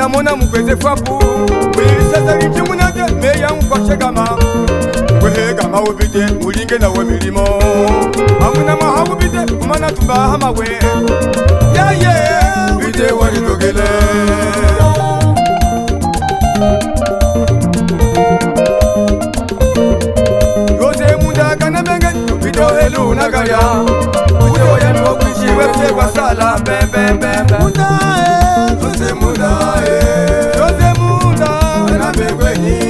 Mona mukweze fapu Wilisasa nchi munage meya mkwashe gama Kwehe gama ubite mulinge na we milimo Amuna maha ubite kumana tumbaha mawe Ya ye Bite wali togele Yose munda kana menge Bito helu nagaya Ujo ya nuwa kuishi wepse kwa sala Bembe Munda Jose Munda Jose Munda Anabegwenye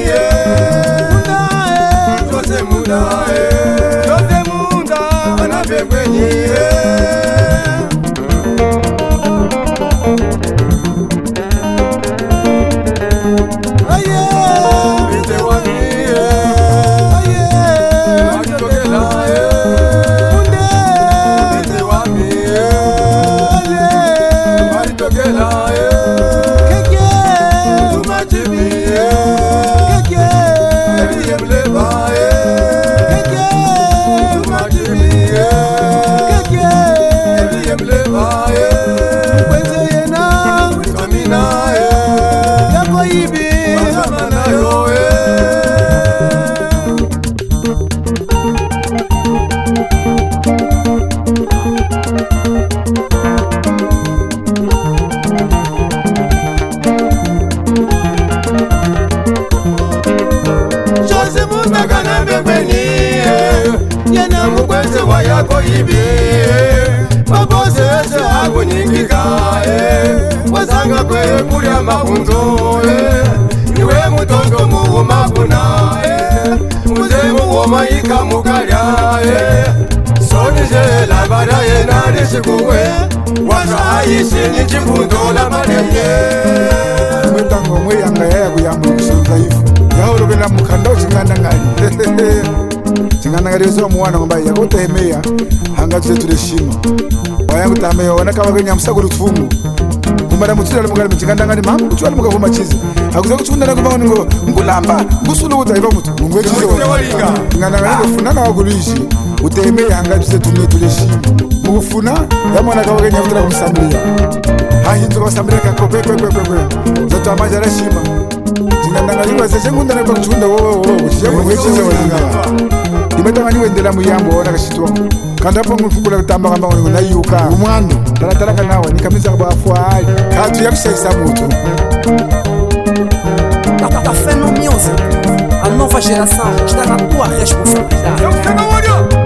Munda Jose Munda Jose Munda Anabegwenye Aye Bite wani Aye Akitokela Munde Bite wani Aye Akitokela Yako hivi mabose ese haku nyingika wazanga kweye kulia mafunzo niwe mutondo muhumakuna muze muwomayika mukalya sonije labada yenalishikuwe wasaishi ni chifundo la malenge mwetango mweyanga yaya kuyamba kusunza ifu yaholokela mukanda uchingandangali Chinganangari so mwana ngomba yakotemeya hanga tse tuleshima waya kutameya wana kaba kenya msakuru tfungu kumara mutshira mugari mchingandangani mama kuchwa mukavoma chizi akuza kuchunda kuba ngo ngulamba ngusulu kutaiva mutu ngwe chizi walinga ngandangari kufunana wakulishi utemeya hanga tse tuleshima mukufuna ya mwana kaba kenya mutira kumsambilia hahinzo kwasambilia kakope zato amajara shima Chinganangari waseche ngundana kwa kuchunda wo ngwe chizi walinga Imetanga niwe ndela muyambo wana kashitwa Kanda hapo mfukula kutamba kamba na yuka Umwando Talatalaka nawe nikamiza kwa afua hali Katu ya kushaisa mutu Tá feno music A nova geração está na tua responsabilidade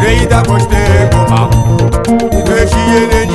Reida gostei, goma. Deixe ele